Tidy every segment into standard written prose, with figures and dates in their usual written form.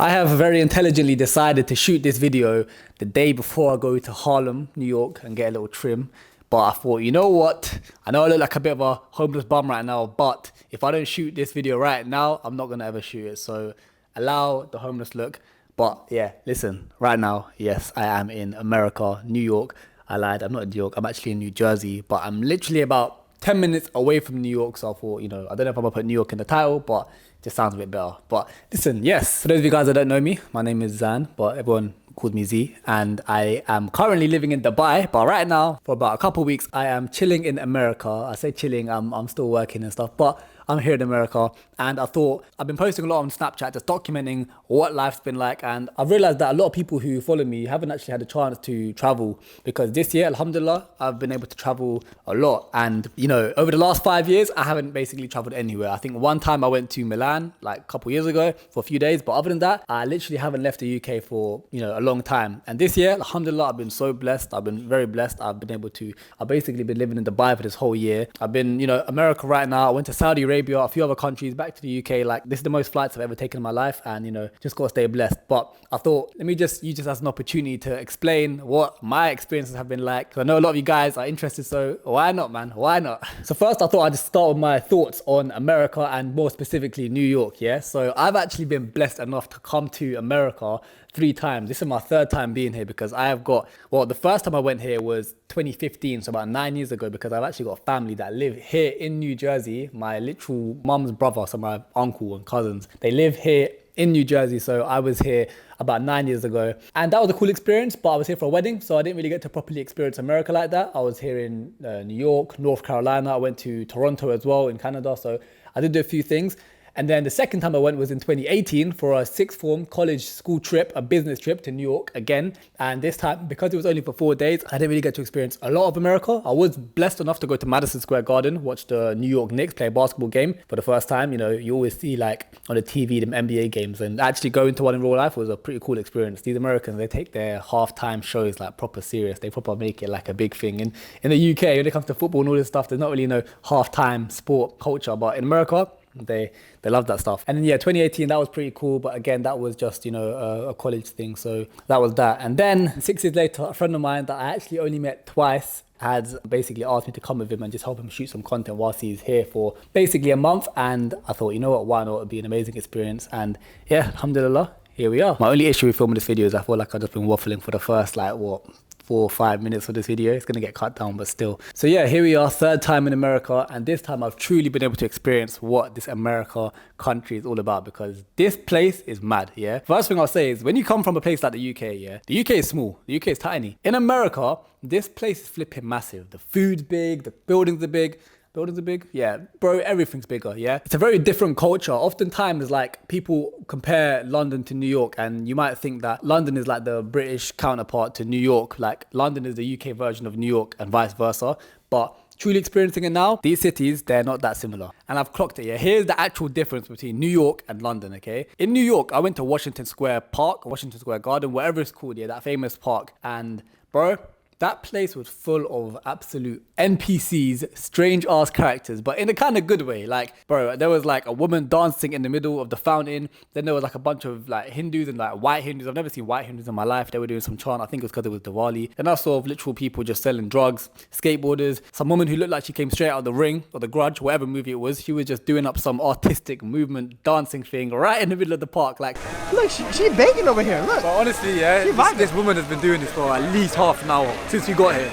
I have very intelligently decided to shoot this video the day before I go to Harlem, New York and get a little trim. But I thought, you know what? I know I look like a bit of a homeless bum right now, but if I don't shoot this video right now, I'm not gonna ever shoot it. So allow the homeless look. But yeah, listen, right now, yes, I am in America, New York. I lied, I'm not in New York, I'm actually in New Jersey, but I'm literally about 10 minutes away from New York. So I thought, you know, I don't know if I'm gonna put New York in the title, but it just sounds a bit better. But listen, yes, for those of you guys that don't know me, my name is Zan, but everyone calls me Z, and I am currently living in Dubai, but right now for about a couple of weeks I am chilling in America. I say chilling, I'm still working and stuff, but I'm here in America, and I thought I've been posting a lot on Snapchat just documenting what life's been like, and I've realized that a lot of people who follow me haven't actually had a chance to travel, because this year, alhamdulillah, I've been able to travel a lot. And you know, over the last 5 years I haven't basically traveled anywhere. I think one time I went to Milan like a couple years ago for a few days, but other than that I literally haven't left the UK for, you know, a long time. And this year, alhamdulillah, I've been so blessed. I've been very blessed. I've basically been living in Dubai for this whole year. I've been, you know, America right now. I went to Saudi Arabia, a few other countries, back to the UK. Like, this is the most flights I've ever taken in my life, and you know, just gotta stay blessed. But I thought, let me just use this as an opportunity to explain what my experiences have been like. I know a lot of you guys are interested, so why not, man? Why not? So first, I thought I'd just start with my thoughts on America, and more specifically New York. Yeah, so I've actually been blessed enough to come to America 3 times. This is my 3rd time being here, because I have got, well, the first time I went here was 2015, so about 9 years ago, because I've actually got a family that live here in New Jersey. My literal mum's brother, so my uncle and cousins, they live here in New Jersey. So I was here about 9 years ago, and that was a cool experience, but I was here for a wedding, so I didn't really get to properly experience America like that. I was here in New York, North Carolina. I went to Toronto as well in Canada, so I did do a few things. And then the second time I went was in 2018 for a 6th form college school trip, a business trip to New York again. And this time, because it was only for 4 days, I didn't really get to experience a lot of America. I was blessed enough to go to Madison Square Garden, watch the New York Knicks play a basketball game for the first time. You know, you always see like on the TV, them NBA games, and actually going to one in real life was a pretty cool experience. These Americans, they take their halftime shows like proper serious. They proper make it like a big thing. And in the UK, when it comes to football and all this stuff, there's not really no halftime sport culture, but in America, they love that stuff. And then yeah, 2018, that was pretty cool, but again, that was just, you know, a college thing, so that was that. And then 6 years later, a friend of mine that I actually only met twice had basically asked me to come with him and just help him shoot some content whilst he's here for basically a month. And I thought, you know what, why not? It'd be an amazing experience. And yeah, alhamdulillah, here we are. My only issue with filming this video is I feel like I've just been waffling for the first like 4 or 5 minutes of this video. It's gonna get cut down, but still. So yeah, here we are, 3rd time in America, and this time I've truly been able to experience what this America country is all about, because this place is mad. Yeah, first thing I'll say is, when you come from a place like the UK, yeah, the UK is small, the UK is tiny. In America, this place is flipping massive. The food's big, the buildings are big. Buildings are big? Yeah, bro, everything's bigger, yeah? It's a very different culture. Oftentimes, like, people compare London to New York, and you might think that London is like the British counterpart to New York. Like, London is the UK version of New York and vice versa. But truly experiencing it now, these cities, they're not that similar. And I've clocked it, yeah? Here's the actual difference between New York and London, okay? In New York, I went to Washington Square Park, Washington Square Garden, whatever it's called, yeah, that famous park. And, bro, that place was full of absolute NPCs, strange ass characters, but in a kind of good way. Like, bro, there was like a woman dancing in the middle of the fountain. Then there was like a bunch of like Hindus and like white Hindus. I've never seen white Hindus in my life. They were doing some chant. I think it was because it was Diwali. Then I saw literal people just selling drugs, skateboarders. Some woman who looked like she came straight out of The Ring or The Grudge, whatever movie it was. She was just doing up some artistic movement, dancing thing right in the middle of the park. Like, look, she baking over here. Look. But honestly, yeah, this woman has been doing this for at least half an hour since we got here.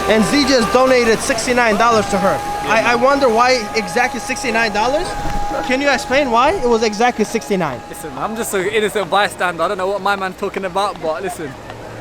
And Z just donated $69 to her. I wonder why exactly $69? Can you explain why it was exactly 69? Listen, I'm just an innocent bystander. I don't know what my man's talking about, but listen,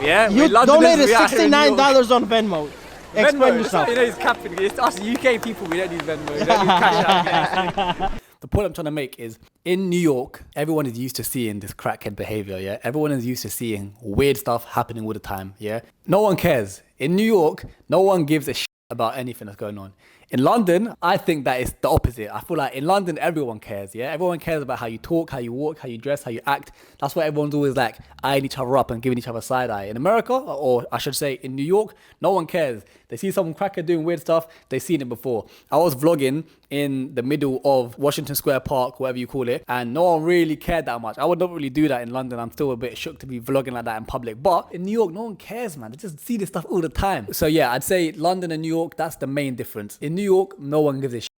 yeah, you donated $69 on Venmo. Explain yourself. You know, he's capping. It's us UK people, we don't use Venmo. We don't use Cash App. The point I'm trying to make is, in New York, everyone is used to seeing this crackhead behavior, yeah? Everyone is used to seeing weird stuff happening all the time, yeah? No one cares. In New York, no one gives a shit about anything that's going on. In London, I think that it's the opposite. I feel like in London, everyone cares, yeah? Everyone cares about how you talk, how you walk, how you dress, how you act. That's why everyone's always like eyeing each other up and giving each other side eye. In America, or I should say in New York, no one cares. They see some cracker doing weird stuff, they've seen it before. I was vlogging in the middle of Washington Square Park, whatever you call it, and no one really cared that much. I would not really do that in London. I'm still a bit shook to be vlogging like that in public. But in New York, no one cares, man. They just see this stuff all the time. So yeah, I'd say London and New York, that's the main difference. In New York, no one gives a shit.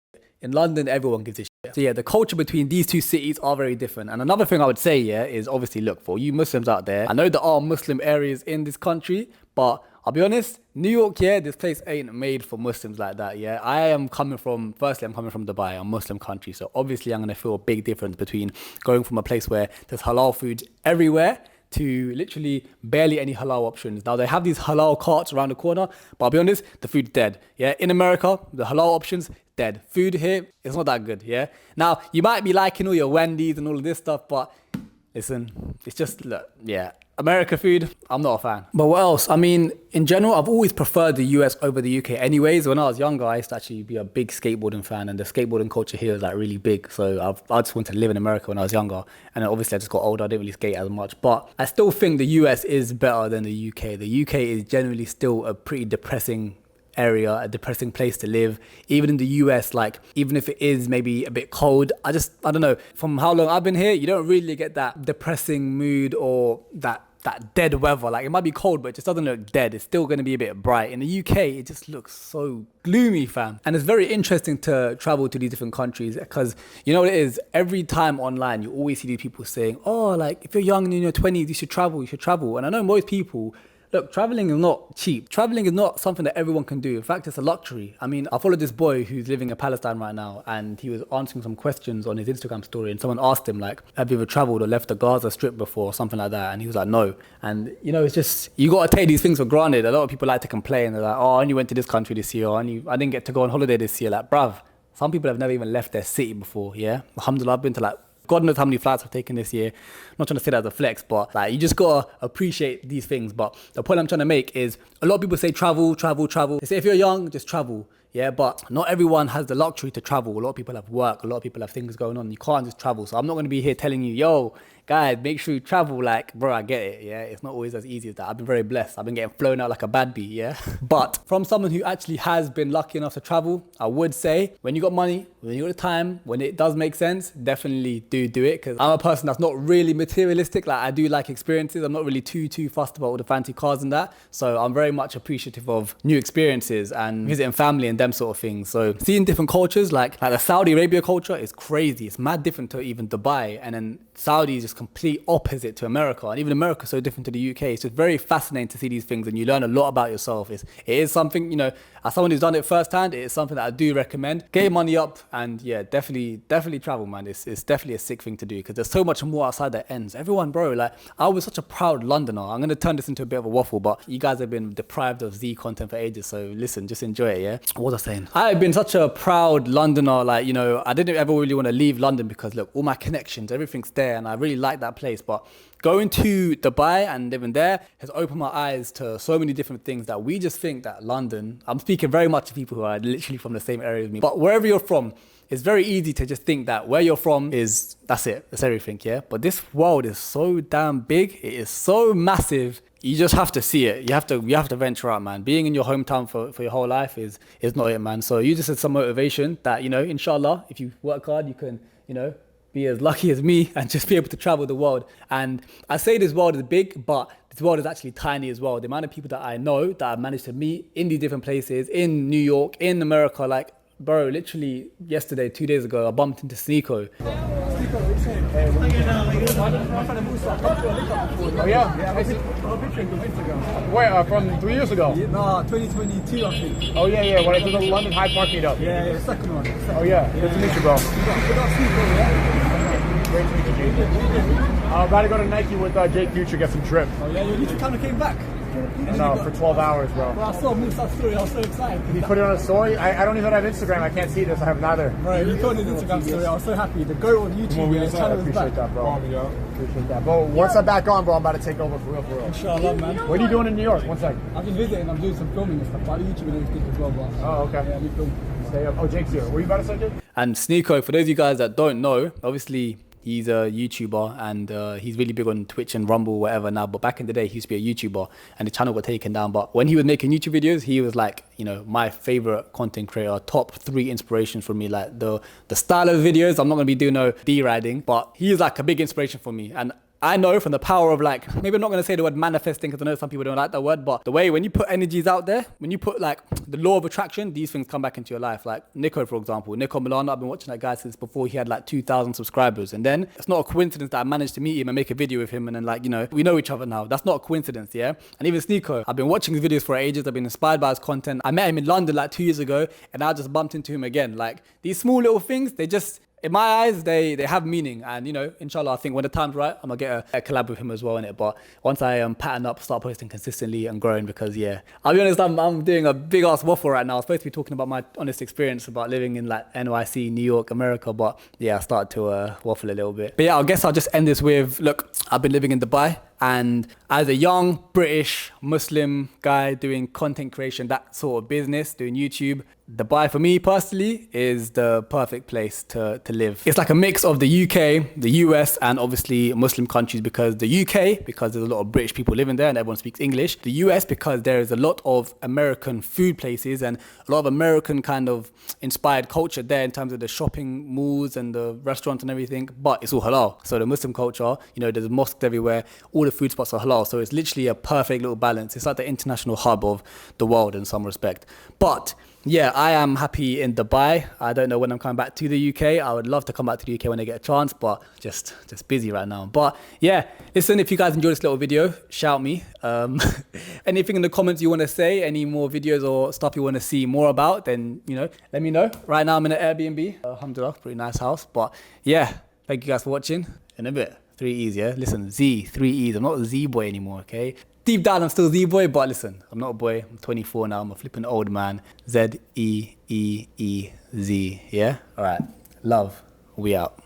In London, everyone gives a shit. So yeah, the culture between these two cities are very different. And another thing I would say, yeah, is obviously, look, for you Muslims out there, I know there are Muslim areas in this country, but I'll be honest, New York, yeah, this place ain't made for Muslims like that, yeah. I'm coming from Dubai, a Muslim country. So obviously I'm going to feel a big difference between going from a place where there's halal food everywhere to literally barely any halal options. Now they have these halal carts around the corner, but I'll be honest, the food's dead. Yeah, in America, the halal options, dead. Food here, it's not that good, yeah? Now, you might be liking all your Wendy's and all of this stuff, but listen, it's just, look, yeah. America food, I'm not a fan. But what else? I mean, in general, I've always preferred the US over the UK anyways. When I was younger, I used to actually be a big skateboarding fan, and the skateboarding culture here is like really big. So I just wanted to live in America when I was younger. And then obviously I just got older, I didn't really skate as much. But I still think the US is better than the UK. The UK is generally still a pretty depressing area, a depressing place to live. Even in the US, like, even if it is maybe a bit cold, I don't know, from how long I've been here, you don't really get that depressing mood or that dead weather. Like, it might be cold, but it just doesn't look dead. It's still going to be a bit bright. In the UK, it just looks so gloomy, fam. And it's very interesting to travel to these different countries, because you know what it is, every time online you always see these people saying, oh, like, if you're young and in your 20s, you should travel. And I know most people, look, traveling is not cheap. Traveling is not something that everyone can do. In fact, it's a luxury. I mean, I follow this boy who's living in Palestine right now, and he was answering some questions on his Instagram story, and someone asked him, like, have you ever traveled or left the Gaza Strip before or something like that? And he was like, no. And, you know, it's just, you got to take these things for granted. A lot of people like to complain. They're like, oh, I only went to this country this year, or I didn't get to go on holiday this year. Like, bruv, some people have never even left their city before, yeah? Alhamdulillah, I've been to, like, God knows how many flights I've taken this year. I'm not trying to say that as a flex, but like, you just gotta appreciate these things. But the point I'm trying to make is, a lot of people say travel. They say if you're young, just travel. Yeah, but not everyone has the luxury to travel. A lot of people have work. A lot of people have things going on. You can't just travel. So I'm not going to be here telling you, yo, guys, make sure you travel. Like, bro, I get it. Yeah, it's not always as easy as that. I've been very blessed. I've been getting flown out like a bad bee. Yeah. But from someone who actually has been lucky enough to travel, I would say, when you got money, when you got the time, when it does make sense, definitely do it. Because I'm a person that's not really materialistic. Like, I do like experiences. I'm not really too fussed about all the fancy cars and that. So I'm very much appreciative of new experiences and visiting family and them sort of things. So seeing different cultures, like the Saudi Arabia culture is crazy. It's mad different to even Dubai. And then Saudi is just complete opposite to America. And even America is so different to the UK. It's just very fascinating to see these things, and you learn a lot about yourself. It is something, you know, as someone who's done it firsthand, it is something that I do recommend. Get your money up, and yeah, definitely travel, man. It's definitely a sick thing to do, because there's so much more outside that ends. Everyone, bro, like, I was such a proud Londoner. I'm going to turn this into a bit of a waffle, but you guys have been deprived of ZEEE content for ages. So listen, just enjoy it, yeah? What was I saying? I have been such a proud Londoner. Like, you know, I didn't ever really want to leave London, because look, all my connections, everything's there, and I really like that place. But going to Dubai and living there has opened my eyes to so many different things that we just think that London, I'm speaking very much to people who are literally from the same area as me, but wherever you're from, it's very easy to just think that where you're from is, that's it, that's everything, yeah? But this world is so damn big, it is so massive, you just have to see it. You have to venture out, man. Being in your hometown for your whole life is not it, man. So you just had some motivation that, you know, inshallah, if you work hard, you can, you know, be as lucky as me and just be able to travel the world. And I say this world is big, but this world is actually tiny as well. The amount of people that I know that I've managed to meet in these different places, in New York, in America, like, bro, literally yesterday, 2 days ago, I bumped into Sneako. Oh yeah? Where, from 3 years ago? No, 2022 I think. Oh yeah, when I did the London Hyde Park meetup. Yeah, second one. Oh yeah, good to meet you, bro. Great to meet you, Jake. I'm about to go to Nike with Jake Future, get some drip. Oh yeah, you literally kind of came back. No, for 12 hours, bro. Bro, I saw Musa's story, I was so excited. Did you put it on a story? I don't even have Instagram, I can't see this, I have neither. Bro, you put it on his Instagram story, I was so happy. The GOAT on YouTube, yeah, channel is back. That, bro. Appreciate that. Bro, once I'm back on, bro, I'm about to take over for real. Inshallah, man. What are you doing in New York? One sec. I've been visiting, I'm doing some filming and stuff, but I do YouTube and everything as well, but... Oh, okay. Yeah, we film. Stay up. Oh, Jake's here. What are you about to say, Jake? And Sneako, for those of you guys that don't know, obviously He's a YouTuber and he's really big on Twitch and Rumble, whatever now. But back in the day, he used to be a YouTuber and the channel got taken down. But when he was making YouTube videos, he was like, you know, my favorite content creator, top 3 inspirations for me. Like the style of videos, I'm not gonna be doing no deriding, but he's like a big inspiration for me. And I know from the power of like, maybe I'm not going to say the word manifesting because I know some people don't like that word, but the way when you put energies out there, when you put like the law of attraction, these things come back into your life. Like Nico, for example, Nico Milano, I've been watching that guy since before he had like 2,000 subscribers. And then it's not a coincidence that I managed to meet him and make a video with him. And then like, you know, we know each other now. That's not a coincidence, yeah? And even Sneako, I've been watching his videos for ages. I've been inspired by his content. I met him in London like 2 years ago and I just bumped into him again. Like these small little things, they just, in my eyes, they have meaning. And, you know, inshallah, I think when the time's right, I'm going to get a collab with him as well in it. But once I pattern up, start posting consistently and growing because, yeah, I'll be honest, I'm doing a big ass waffle right now. I was supposed to be talking about my honest experience about living in like NYC, New York, America. But yeah, I started to waffle a little bit. But yeah, I guess I'll just end this with, look, I've been living in Dubai. And as a young British Muslim guy doing content creation, that sort of business, doing YouTube, Dubai for me personally is the perfect place to live. It's like a mix of the UK, the US, and obviously Muslim countries because the UK, because there's a lot of British people living there and everyone speaks English. The US, because there is a lot of American food places and a lot of American kind of inspired culture there in terms of the shopping malls and the restaurants and everything, but it's all halal. So the Muslim culture, you know, there's mosques everywhere, all the food spots are halal. So it's literally a perfect little balance. It's like the international hub of the world in some respect. But yeah, I am happy in Dubai. I don't know when I'm coming back to the UK. I would love to come back to the UK when I get a chance, but just busy right now. But yeah, listen, if you guys enjoyed this little video, shout me. Anything in the comments you want to say, any more videos or stuff you want to see more about, then, you know, let me know. Right now I'm in an Airbnb. Alhamdulillah, pretty nice house. But yeah, thank you guys for watching. In a bit, 3 E's, yeah? Listen, Z, 3 E's. I'm not a Z boy anymore, okay? Deep down, I'm still Z boy, but listen, I'm not a boy. I'm 24 now. I'm a flipping old man. ZEEE, yeah? All right. Love. We out.